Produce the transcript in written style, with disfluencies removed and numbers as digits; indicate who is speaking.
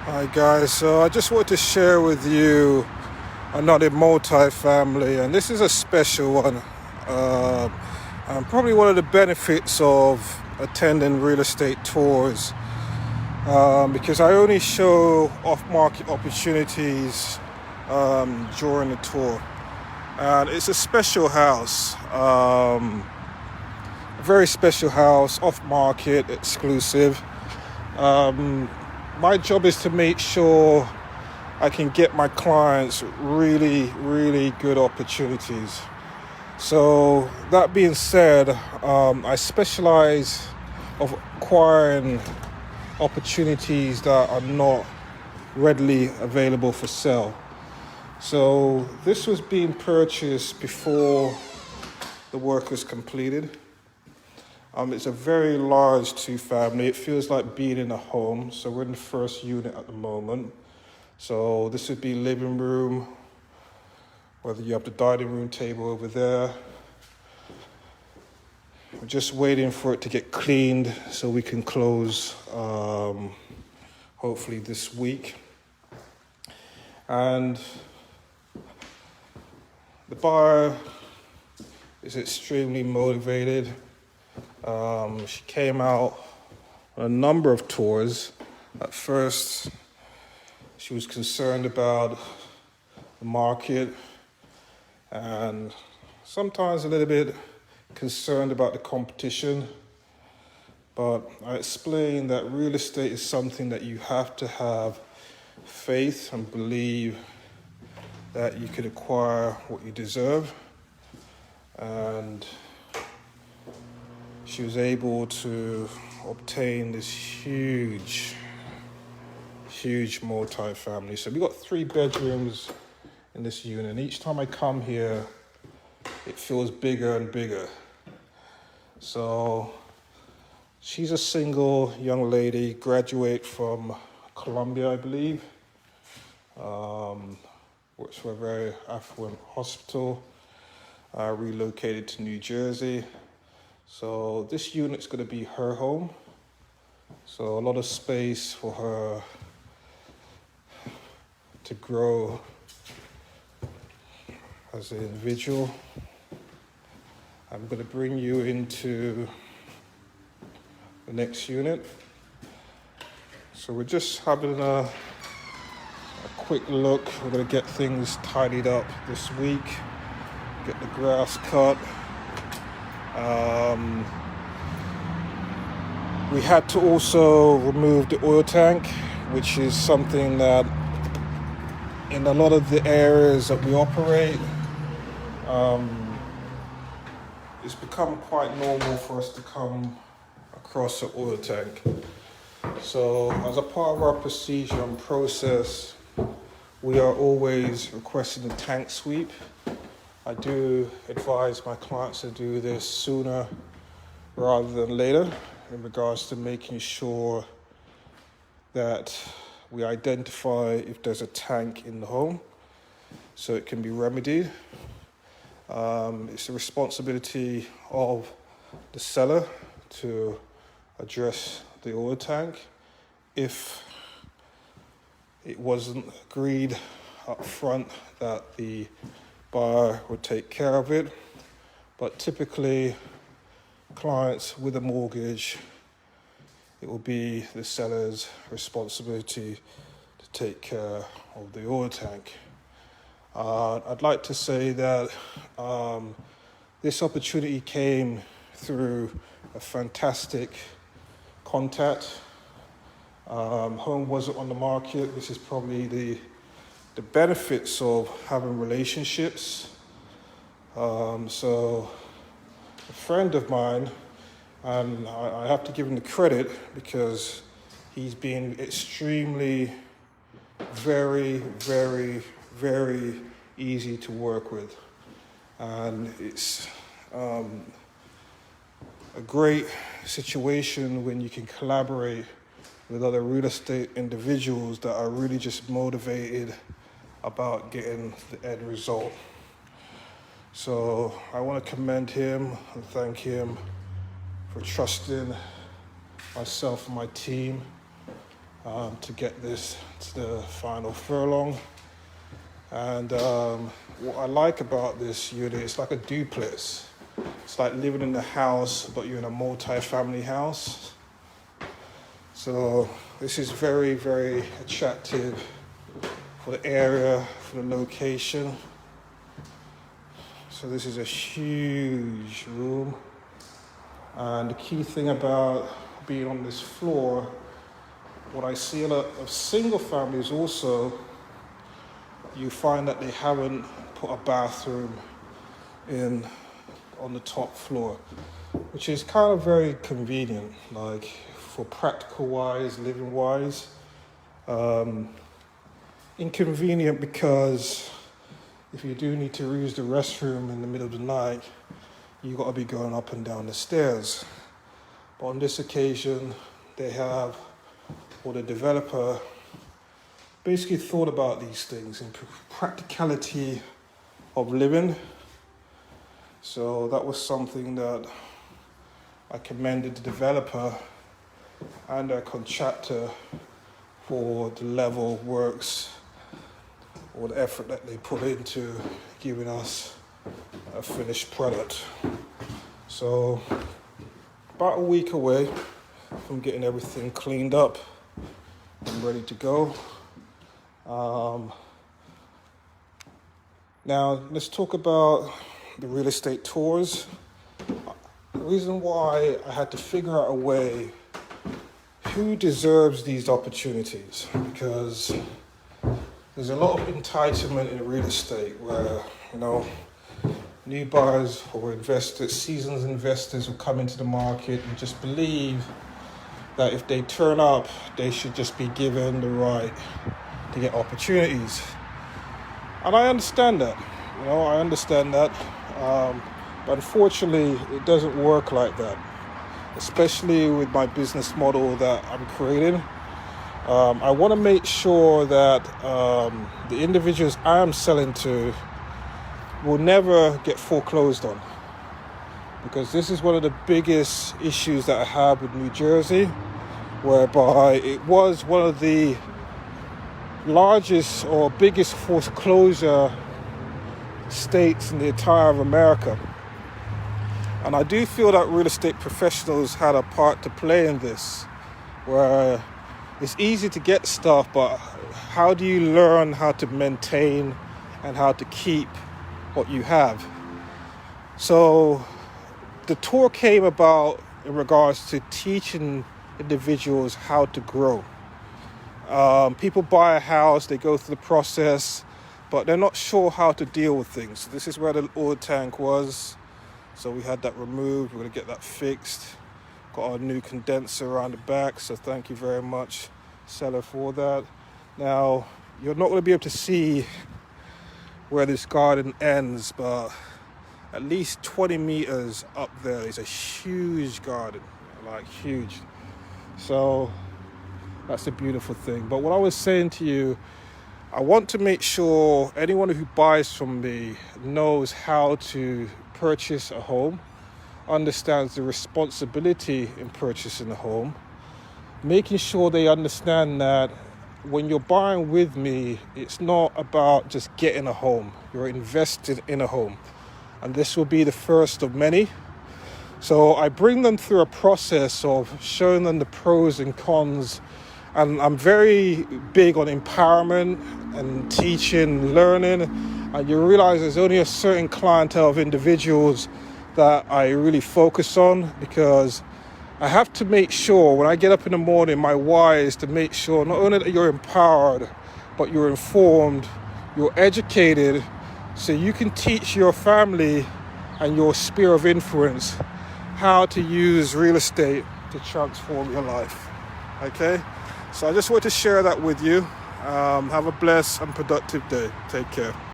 Speaker 1: Hi guys, so I just wanted to share with you another multifamily, and this is a special one. Uh, and probably one of the benefits of attending real estate tours, because I only show off-market opportunities during the tour. And it's a special house, a very special house, off-market, exclusive. My job is to make sure I can get my clients really, really good opportunities. So that being said, I specialize of acquiring opportunities that are not readily available for sale. So this was being purchased before the work was completed. It's a very large two-family. It feels like being in a home. So we're in the first unit at the moment. So this would be living room, whether you have the dining room table over there. We're just waiting for it to get cleaned so we can close hopefully this week. And the buyer is extremely motivated. She came out on a number of tours. At first, she was concerned about the market and sometimes a little bit concerned about the competition. But I explained that real estate is something that you have to have faith and believe that you could acquire what you deserve. And she was able to obtain this huge multi-family. So we got 3 bedrooms in this unit. And each time I come here, it feels bigger and bigger. So she's a single young lady, graduate from Columbia, I believe. Works for a very affluent hospital. Relocated to New Jersey. So this unit's going to be her home. So a lot of space for her to grow as an individual. I'm going to bring you into the next unit. So we're just having a quick look. We're going to get things tidied up this week, get the grass cut. We had to also remove the oil tank, which is something that in a lot of the areas that we operate, it's become quite normal for us to come across the oil tank. So as a part of our procedure and process, we are always requesting a tank sweep. I do advise my clients to do this sooner rather than later in regards to making sure that we identify if there's a tank in the home so it can be remedied. It's the responsibility of the seller to address the oil tank. If it wasn't agreed up front that the buyer would take care of it, but typically clients with a mortgage, it will be the seller's responsibility to take care of the oil tank. I'd like to say that this opportunity came through a fantastic contact. Home wasn't on the market. This is probably the benefits of having relationships. So a friend of mine, and I have to give him the credit because he's been extremely, very, very, very easy to work with. And it's a great situation when you can collaborate with other real estate individuals that are really just motivated about getting the end result. So I want to commend him and thank him for trusting myself and my team to get this to the final furlong. And what I like about this unit, it's like a duplex. It's like living in the house, but you're in a multi-family house. So this is very, very attractive for the area, for the location. So this is a huge room. And the key thing about being on this floor, what I see a lot of single families also, you find that they haven't put a bathroom in on the top floor, which is kind of very convenient, like for practical wise, living wise. Inconvenient because if you do need to use the restroom in the middle of the night, you got to be going up and down the stairs. But on this occasion, they have, or the developer basically thought about these things in practicality of living. So that was something that I commended the developer and their contractor for the level of works or the effort that they put into giving us a finished product. So about a week away from getting everything cleaned up and ready to go. Now let's talk about the real estate tours. The reason why I had to figure out a way who deserves these opportunities, because there's a lot of entitlement in real estate where, new buyers or investors, seasoned investors will come into the market and just believe that if they turn up, they should just be given the right to get opportunities. And I understand that, but unfortunately, it doesn't work like that, especially with my business model that I'm creating. I want to make sure that the individuals I am selling to will never get foreclosed on, because this is one of the biggest issues that I have with New Jersey, whereby it was one of the largest or biggest foreclosure states in the entire of America. And I do feel that real estate professionals had a part to play in this, where it's easy to get stuff, but how do you learn how to maintain and how to keep what you have? So the tour came about in regards to teaching individuals how to grow. People buy a house, they go through the process, but they're not sure how to deal with things. So this is where the oil tank was. So we had that removed. We're going to get that fixed. Got our new condenser around the back. So thank you very much, seller, for that. Now, you're not going to be able to see where this garden ends, but at least 20 meters up there is a huge garden, like huge. So that's a beautiful thing. But what I was saying to you, I want to make sure anyone who buys from me knows how to purchase a home, understands the responsibility in purchasing a home, making sure they understand that when you're buying with me, it's not about just getting a home. You're invested in a home. And this will be the first of many. So I bring them through a process of showing them the pros and cons. And I'm very big on empowerment and teaching, learning. And you realize there's only a certain clientele of individuals that I really focus on, because I have to make sure when I get up in the morning, my why is to make sure not only that you're empowered, but you're informed, you're educated, so you can teach your family and your sphere of influence how to use real estate to transform your life. Okay? So I just want to share that with you. Have a blessed and productive day. Take care.